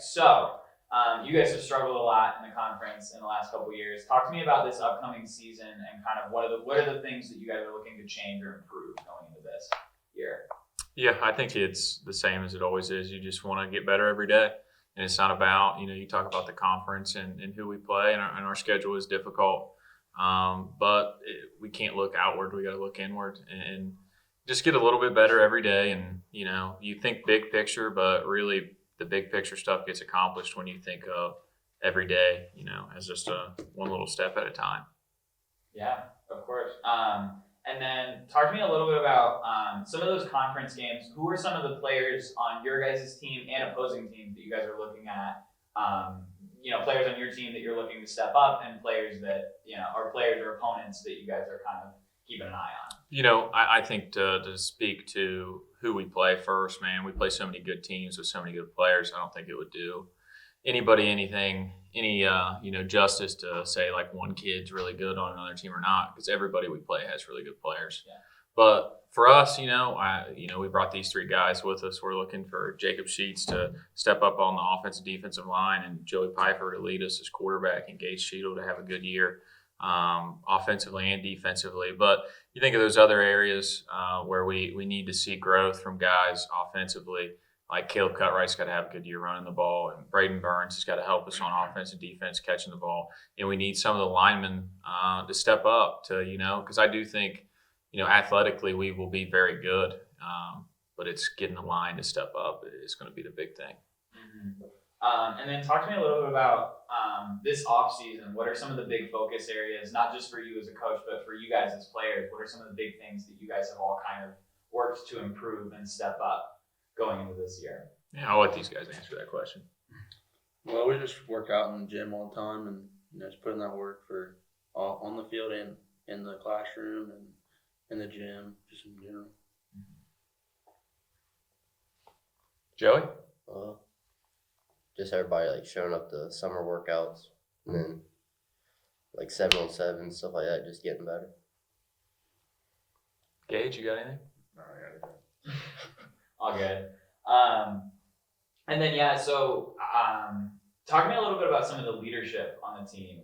so you guys have struggled a lot in the conference in the last couple of years. Talk to me about this upcoming season and kind of what are the things that you guys are looking to change or improve going into this year. Yeah, I think it's the same as it always is. You just want to get better every day. And it's not about, you talk about the conference and who we play, and our schedule is difficult. But we can't look outward. We got to look inward and just get a little bit better every day. And, you think big picture, but really the big picture stuff gets accomplished when you think of every day, as just one little step at a time. Yeah, of course. And then talk to me a little bit about some of those conference games. Who are some of the players on your guys' team and opposing teams that you guys are looking at? Players on your team that you're looking to step up, and players that or players or opponents that you guys are kind of keeping an eye on. I think to speak to who we play first, man, we play so many good teams with so many good players. I don't think it would do anybody any justice to say like one kid's really good on another team or not, because everybody we play has really good players. Yeah. But for us, we brought these three guys with us. We're looking for Jacob Sheets to step up on the offensive defensive line, and Joey Piper to lead us as quarterback, and Gage Cheadle to have a good year offensively and defensively. But you think of those other areas where we need to see growth from guys offensively. Like Caleb Cutright's got to have a good year running the ball, and Braden Burns has got to help us on offense and defense catching the ball. And we need some of the linemen to step up to, because I do think, athletically we will be very good, but it's getting the line to step up is going to be the big thing. Mm-hmm. And then talk to me a little bit about this offseason. What are some of the big focus areas, not just for you as a coach, but for you guys as players? What are some of the big things that you guys have all kind of worked to improve and step up going into this year? Yeah, I'll let these guys answer that question. Well, we just work out in the gym all the time, and just put in that work for on the field and in the classroom and in the gym, just in general. Joey? Just everybody like showing up to summer workouts, and then like 7-on-7 stuff like that, just getting better. Gage, you got anything? No, I got it. All good. And then, talk to me a little bit about some of the leadership on the team.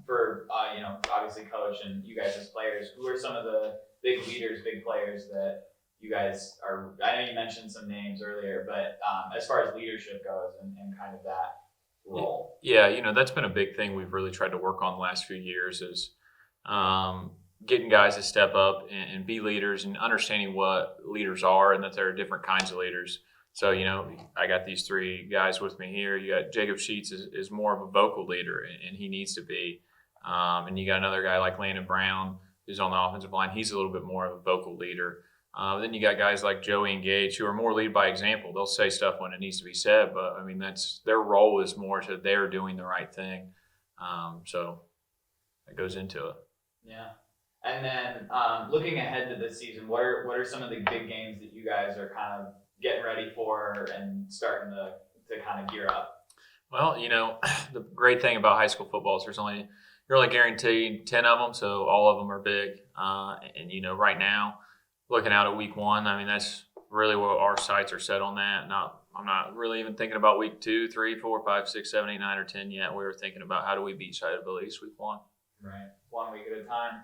For obviously coach and you guys as players, who are some of the big leaders, big players that you guys are? I know you mentioned some names earlier, but as far as leadership goes and kind of that role. Yeah, that's been a big thing we've really tried to work on the last few years is getting guys to step up and be leaders, and understanding what leaders are and that there are different kinds of leaders. So, I got these three guys with me here. You got Jacob Sheets is more of a vocal leader, and he needs to be. And you got another guy like Landon Brown who's on the offensive line. He's a little bit more of a vocal leader. Then you got guys like Joey and Gage who are more lead by example. They'll say stuff when it needs to be said, but that's their role is more to they're doing the right thing. So that goes into it. Yeah. And then looking ahead to this season, what are some of the big games that you guys are kind of getting ready for and starting to kind of gear up? Well, the great thing about high school football is you're only guaranteed 10 of them, so all of them are big. And right now, looking out at week 1, that's really what our sights are set on that. I'm not really even thinking about week 2, 3, 4, 5, 6, 7, 8, 9, or 10 yet. We were thinking about how do we beat Side of Belize week 1. Right, 1 week at a time.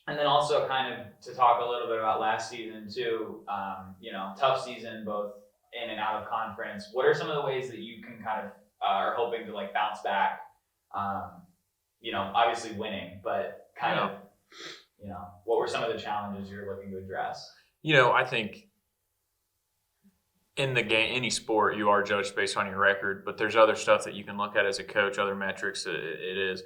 And then also kind of to talk a little bit about last season too, tough season both in and out of conference. What are some of the ways that you can kind of are hoping to like bounce back? Obviously winning, but kind of, what were some of the challenges you're looking to address? I think in the game, any sport, you are judged based on your record, but there's other stuff that you can look at as a coach, other metrics. It is.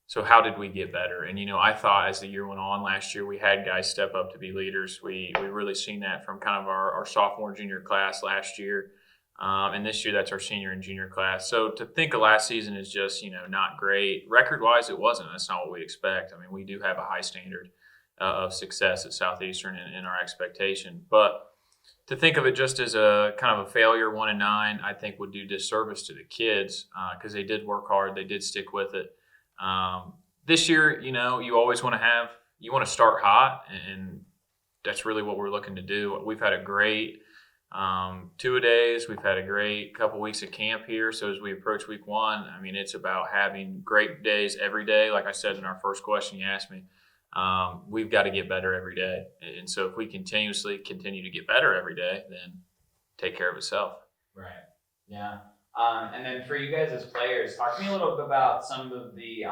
So how did we get better? And, I thought as the year went on last year, we had guys step up to be leaders. We really seen that from kind of our sophomore, junior class last year. And this year, that's our senior and junior class. So to think of last season is just, not great. Record-wise, it wasn't. That's not what we expect. We do have a high standard of success at Southeastern in our expectation. But to think of it just as a kind of a failure, 1-9, I think would do disservice to the kids because they did work hard. They did stick with it. This year, you always want to start hot, and that's really what we're looking to do. We've had a great Two-a-days. We've had a great couple weeks of camp here. So as we approach week 1, I mean, it's about having great days every day. Like I said in our first question you asked me, we've got to get better every day. And so if we continue to get better every day, then take care of itself. Right. Yeah. And then for you guys as players, talk to me a little bit about some of the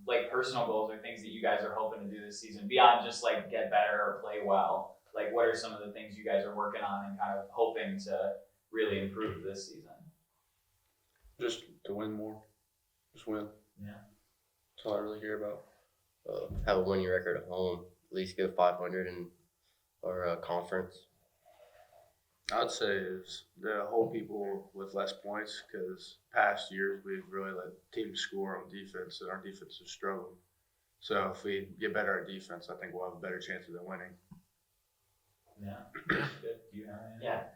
like personal goals or things that you guys are hoping to do this season beyond just like get better or play well. Like, what are some of the things you guys are working on and kind of hoping to really improve this season? Just to win more. Just win. Yeah. That's all I really care about. Have a winning record at home. At least go 500 in our conference. I'd say is to hold people with less points because past years we've really let teams score on defense and our defense has struggled. So if we get better at defense, I think we'll have a better chance of winning. Yeah. Good. Do you have any? Yeah.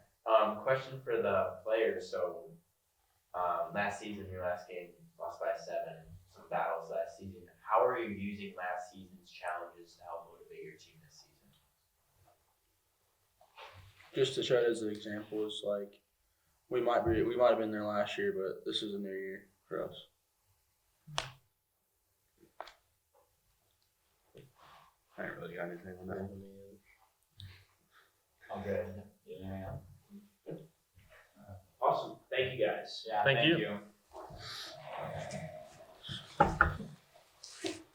Question for the players. So, last season, your last game lost by 7. Some battles last season. How are you using last season's challenges to help motivate your team this season? Just to try as an example, is like we might have been there last year, but this is a new year for us. I ain't really got anything on that. All good. Yeah. Awesome. Thank you guys. Yeah. Thank you. you.